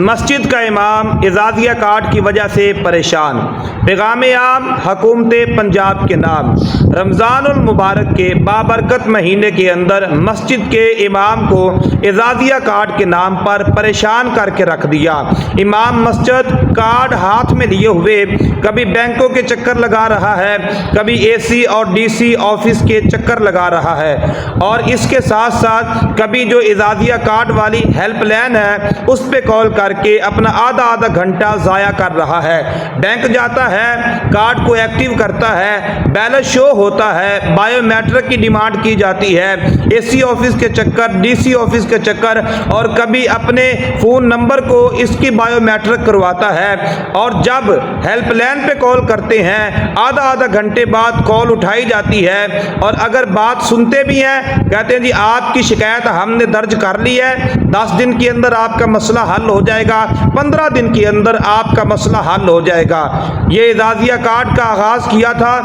مسجد کا امام اعزازیہ کارڈ کی وجہ سے پریشان۔ پیغام عام حکومت پنجاب کے نام۔ رمضان المبارک کے بابرکت مہینے کے اندر مسجد کے امام کو اعزازیہ کارڈ کے نام پر پریشان کر کے رکھ دیا۔ امام مسجد کارڈ ہاتھ میں لیے ہوئے کبھی بینکوں کے چکر لگا رہا ہے، کبھی اے سی اور ڈی سی آفس کے چکر لگا رہا ہے، اور اس کے ساتھ ساتھ کبھی جو اعزازیہ کارڈ والی ہیلپ لائن ہے اس پہ کال کر کے اپنا آدھا گھنٹہ ضائع کر رہا ہے۔ بینک جاتا ہے، کارڈ کو ایکٹیو کرتا ہے، بیلنس شو ہوتا ہے، بائیو میٹرک کی ڈیمانڈ کی جاتی ہے، اے سی آفس کے چکر، ڈی سی آفس کے چکر، اور کبھی اپنے فون نمبر کو اس کی بائیو میٹرک کرواتا ہے، اور جب ہیلپ لائن پہ کال کرتے ہیں آدھا گھنٹے بعد کال اٹھائی جاتی ہے، اور اگر بات سنتے بھی ہیں کہتے ہیں جی آپ کی شکایت ہم نے درج کر لی ہے، 10 دن کے اندر آپ کا مسئلہ حل ہو جائے گا، 15 دن کے اندر آپ کا مسئلہ حل ہو جائے گا۔ یہ اعزازیہ کارڈ کا آغاز کیا تھا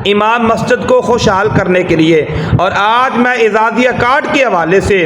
امام مسجد کو خوشحال کرنے کے لیے، اور آج میں اعزازیہ کارڈ کے حوالے سے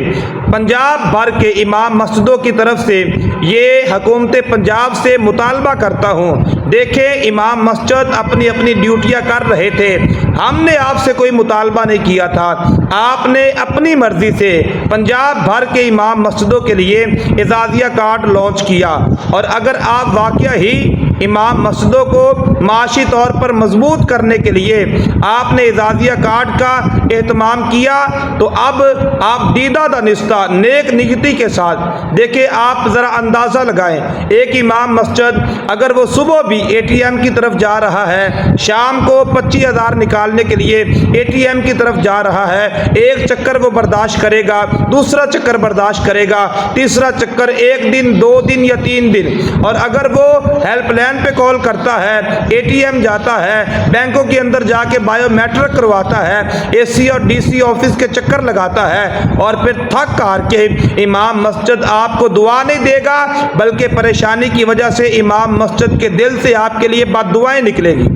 پنجاب بھر کے امام مسجدوں کی طرف سے یہ حکومت پنجاب سے مطالبہ کرتا ہوں۔ دیکھیں، امام مسجد اپنی ڈیوٹیاں کر رہے تھے، ہم نے آپ سے کوئی مطالبہ نہیں کیا تھا، آپ نے اپنی مرضی سے پنجاب بھر کے امام مسجدوں کے لیے اعزازیہ کارڈ لانچ کیا، اور اگر آپ واقعہ ہی امام مسجدوں کو معاشی طور پر مضبوط کرنے کے لیے آپ نے اعزازیہ کارڈ کا اہتمام کیا تو اب آپ دیدہ دانستہ نیک نیتی کے ساتھ دیکھیں، آپ ذرا اندازہ لگائیں، ایک امام مسجد اگر وہ صبح بھی اے ٹی ایم کی طرف جا رہا ہے، شام کو 25,000 نکالنے کے لیے اے ٹی ایم کی طرف جا رہا ہے، ایک چکر وہ برداشت کرے گا، دوسرا چکر برداشت کرے گا، تیسرا چکر 1 دن 2 دن یا 3 دن، اور اگر وہ ہیلپ لائن پہ کال کرتا ہے، اے ٹی ایم جاتا ہے، بینکوں کے اندر جا کے بائیو میٹرک کرواتا ہے، اے سی اور ڈی سی آفس کے چکر لگاتا ہے، اور پھر تھک کر کے امام مسجد آپ کو دعا نہیں دے گا بلکہ پریشانی کی وجہ سے امام مسجد کے دل سے آپ کے لیے بد دعائیں نکلے گی۔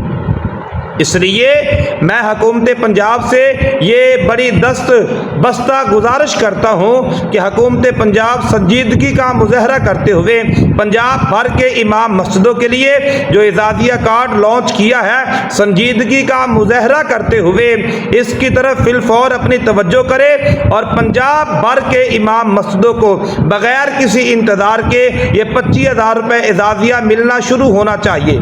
اس لیے میں حکومت پنجاب سے یہ بڑی دست بستہ گزارش کرتا ہوں کہ حکومت پنجاب سنجیدگی کا مظاہرہ کرتے ہوئے پنجاب بھر کے امام مسجدوں کے لیے جو اعزازیہ کارڈ لانچ کیا ہے، سنجیدگی کا مظاہرہ کرتے ہوئے اس کی طرف فی الفور اپنی توجہ کرے، اور پنجاب بھر کے امام مسجدوں کو بغیر کسی انتظار کے یہ 25,000 روپے اعزازیہ ملنا شروع ہونا چاہیے۔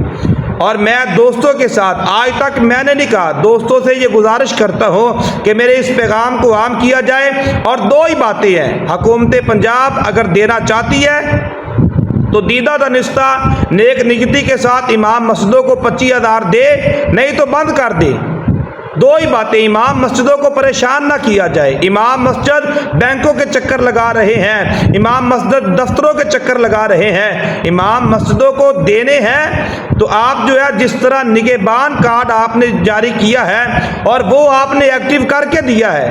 اور میں دوستوں کے ساتھ آج تک میں نے نہیں کہا، دوستوں سے یہ گزارش کرتا ہوں کہ میرے اس پیغام کو عام کیا جائے، اور 2 ہی باتیں ہیں، حکومت پنجاب اگر دینا چاہتی ہے تو دیدہ دانستہ نیک نیتی کے ساتھ امام مسجدوں کو 25,000 دے، نہیں تو بند کر دے۔ 2 ہی باتیں، امام مسجدوں کو پریشان نہ کیا جائے۔ امام مسجد بینکوں کے چکر لگا رہے ہیں، امام مسجد دفتروں کے چکر لگا رہے ہیں، امام مسجدوں کو دینے ہیں تو آپ جو ہے جس طرح نگہبان کارڈ آپ نے جاری کیا ہے اور وہ آپ نے ایکٹیو کر کے دیا ہے،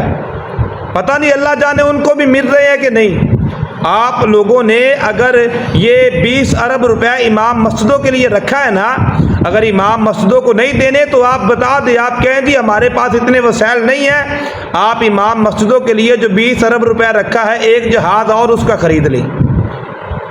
پتہ نہیں اللہ جانے ان کو بھی مل رہے ہیں کہ نہیں۔ آپ لوگوں نے اگر یہ 20 ارب روپے امام مسجدوں کے لیے رکھا ہے نا، اگر امام مسجدوں کو نہیں دینے تو آپ بتا دیں، آپ کہیں جی ہمارے پاس اتنے وسائل نہیں ہیں، آپ امام مسجدوں کے لیے جو 20 ارب روپے رکھا ہے ایک جہاز اور اس کا خرید لیں،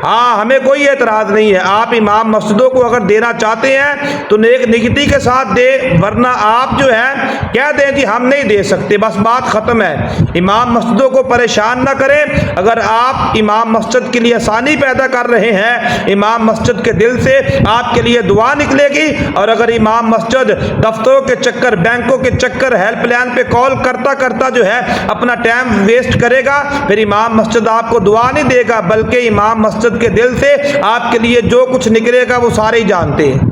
ہاں ہمیں کوئی اعتراض نہیں ہے۔ آپ امام مسجدوں کو اگر دینا چاہتے ہیں تو نیک نیتی کے ساتھ دے، ورنہ آپ جو ہے کہہ دیں جی ہم نہیں دے سکتے، بس بات ختم ہے۔ امام مسجدوں کو پریشان نہ کریں۔ اگر آپ امام مسجد کے لیے آسانی پیدا کر رہے ہیں، امام مسجد کے دل سے آپ کے لیے دعا نکلے گی، اور اگر امام مسجد دفتروں کے چکر، بینکوں کے چکر، ہیلپ لائن پہ کال کرتا جو ہے اپنا ٹائم ویسٹ کرے گا، پھر امام مسجد آپ کو دعا نہیں دے گا بلکہ امام مسجد کے دل سے آپ کے لیے جو کچھ نکلے گا وہ سارے ہی جانتے ہیں۔